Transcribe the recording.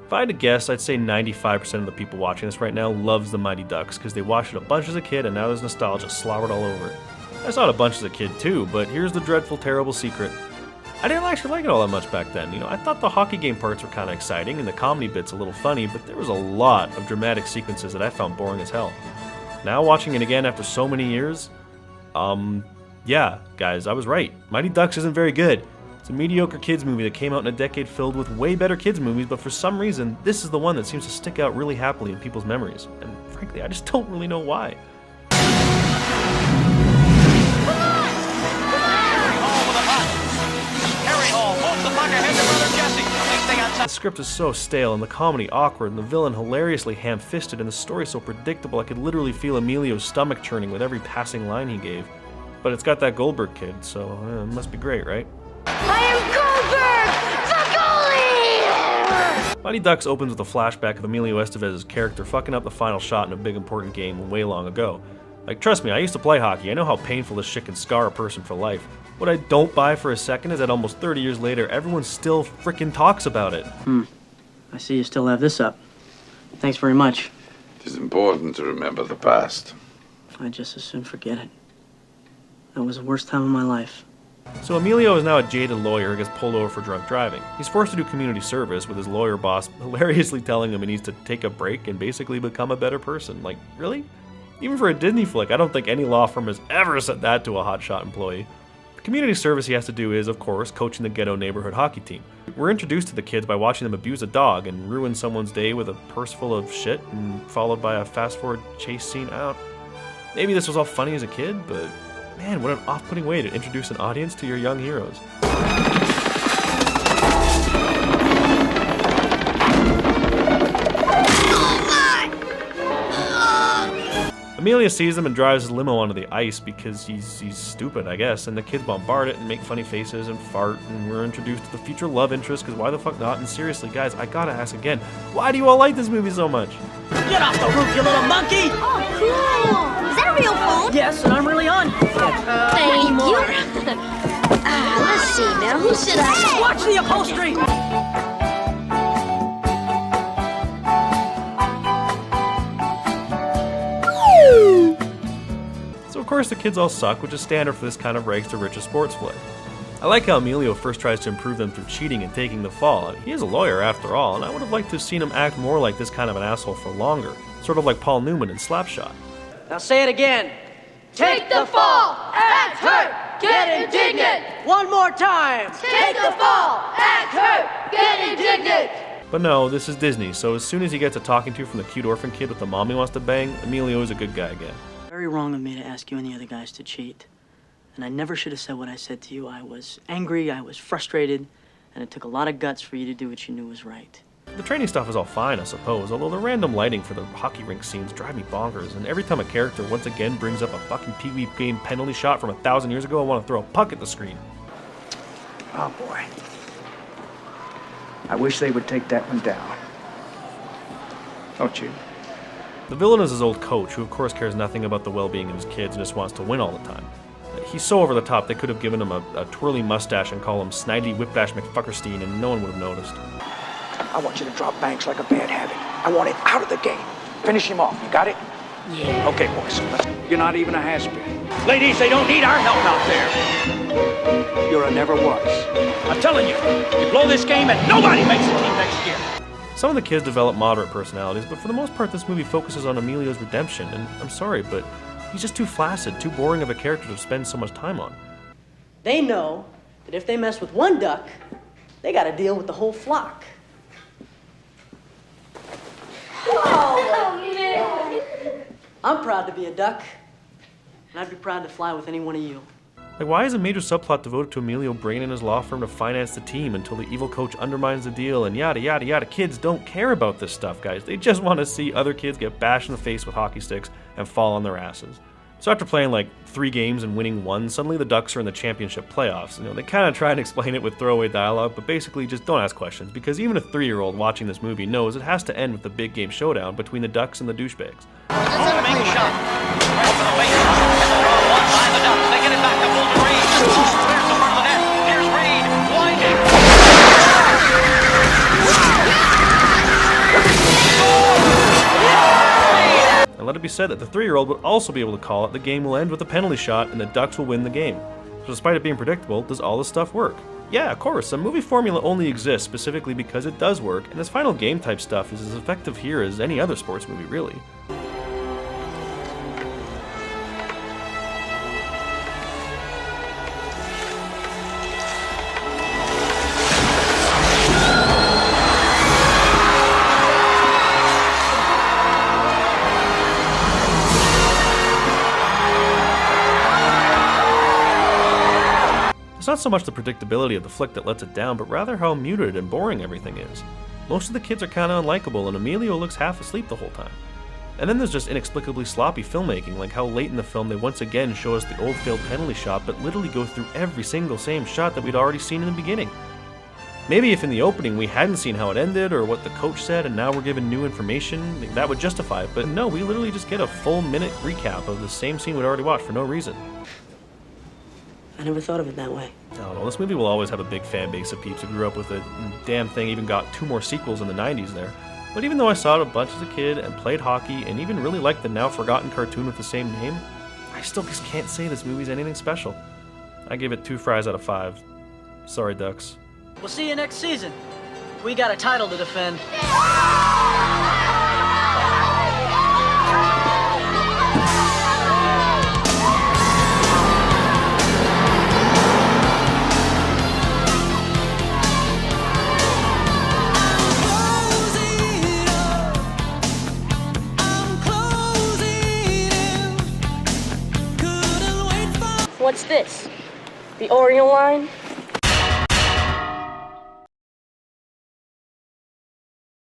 If I had to guess, I'd say 95% of the people watching this right now loves the Mighty Ducks because they watched it a bunch as a kid and now there's nostalgia slobbered all over it. I saw it a bunch as a kid too, but here's the dreadful, terrible secret. I didn't actually like it all that much back then. You know, I thought the hockey game parts were kind of exciting and the comedy bits a little funny, but there was a lot of dramatic sequences that I found boring as hell. Now watching it again after so many years, yeah, guys, I was right. Mighty Ducks isn't very good. It's a mediocre kids movie that came out in a decade filled with way better kids movies, but for some reason, this is the one that seems to stick out really happily in people's memories. And frankly, I just don't really know why. The script is so stale, and the comedy awkward, and the villain hilariously ham-fisted, and the story so predictable I could literally feel Emilio's stomach churning with every passing line he gave. But it's got that Goldberg kid, so it must be great, right? I am Goldberg, the goalie! Mighty Ducks opens with a flashback of Emilio Estevez's character fucking up the final shot in a big important game way long ago. Like, trust me, I used to play hockey. I know how painful this shit can scar a person for life. What I don't buy for a second is that almost 30 years later, everyone still frickin' talks about it. I see you still have this up. Thanks very much. It is important to remember the past. I'd just as soon forget it. That was the worst time of my life. So Emilio is now a jaded lawyer who gets pulled over for drunk driving. He's forced to do community service with his lawyer boss hilariously telling him he needs to take a break and basically become a better person. Like, really? Even for a Disney flick, I don't think any law firm has ever said that to a hotshot employee. The community service he has to do is, of course, coaching the ghetto neighborhood hockey team. We're introduced to the kids by watching them abuse a dog and ruin someone's day with a purse full of shit and followed by a fast-forward chase scene out. Maybe this was all funny as a kid, but man, what an off-putting way to introduce an audience to your young heroes. Amelia sees them and drives his limo onto the ice because he's stupid, I guess, and the kids bombard it and make funny faces and fart, and we're introduced to the future love interest, because why the fuck not? And seriously, guys, I gotta ask again, why do you all like this movie so much? Get off the roof, you little monkey! Oh, cool! Is that a real phone? Yes, and I'm really on. Thank you. Let's see now, who should I... Watch the upholstery! So of course the kids all suck, which is standard for this kind of rags to riches sports flick. I like how Emilio first tries to improve them through cheating and taking the fall. He is a lawyer after all, and I would have liked to have seen him act more like this kind of an asshole for longer, sort of like Paul Newman in Slapshot. Now say it again. Take the fall, act hurt, get indignant. One more time. Take the fall, act hurt, get indignant. But no, this is Disney, so as soon as he gets a talking to from the cute orphan kid with the mom he wants to bang, Emilio is a good guy again. Very wrong of me to ask you and the other guys to cheat. And I never should have said what I said to you. I was angry, I was frustrated, and it took a lot of guts for you to do what you knew was right. The training stuff is all fine, I suppose, although the random lighting for the hockey rink scenes drive me bonkers, and every time a character once again brings up a fucking Pee Wee game penalty shot from 1,000 years ago, I want to throw a puck at the screen. Oh boy. I wish they would take that one down. Don't you? The villain is his old coach, who of course cares nothing about the well-being of his kids and just wants to win all the time. He's so over the top they could have given him a twirly mustache and call him Snidely Whiplash McFuckerstein and no one would have noticed. I want you to drop Banks like a bad habit. I want it out of the game. Finish him off. You got it? Yeah. Okay, boys. You're not even a has-been. Ladies, they don't need our help out there. You're a never was. I'm telling you, you blow this game and nobody makes the team next year. Some of the kids develop moderate personalities, but for the most part this movie focuses on Emilio's redemption, and I'm sorry, but he's just too flaccid, too boring of a character to spend so much time on. They know that if they mess with one duck, they gotta deal with the whole flock. Oh, man. I'm proud to be a duck, and I'd be proud to fly with any one of you. Like, why is a major subplot devoted to Emilio bringing in his law firm to finance the team until the evil coach undermines the deal and yada yada yada? Kids don't care about this stuff, guys. They just want to see other kids get bashed in the face with hockey sticks and fall on their asses. So after playing like 3 games and winning 1, suddenly the Ducks are in the championship playoffs. You know, they kind of try and explain it with throwaway dialogue, but basically just don't ask questions, because even a 3-year-old watching this movie knows it has to end with the big game showdown between the Ducks and the douchebags. To make a shot. Off the base. Gets the draw one by the Ducks. They get it back to Fulton Reed. Clears the front of the net. Here's Reed. Winding. And let it be said that the 3-year-old would also be able to call it the game will end with a penalty shot and the Ducks will win the game. So despite it being predictable, does all this stuff work? Yeah, of course, the movie formula only exists specifically because it does work, and this final game type stuff is as effective here as any other sports movie, really. It's not so much the predictability of the flick that lets it down, but rather how muted and boring everything is. Most of the kids are kinda unlikable, and Emilio looks half asleep the whole time. And then there's just inexplicably sloppy filmmaking, like how late in the film they once again show us the old failed penalty shot, but literally go through every single same shot that we'd already seen in the beginning. Maybe if in the opening we hadn't seen how it ended, or what the coach said, and now we're given new information, that would justify it, but no, we literally just get a full minute recap of the same scene we'd already watched for no reason. I never thought of it that way. I don't know, this movie will always have a big fan base of peeps who grew up with it. Damn thing even got 2 more sequels in the 90s there. But even though I saw it a bunch as a kid and played hockey and even really liked the now forgotten cartoon with the same name, I still just can't say this movie's anything special. I give it 2 fries out of 5. Sorry, Ducks. We'll see you next season. We got a title to defend. What's this? The Oriole line?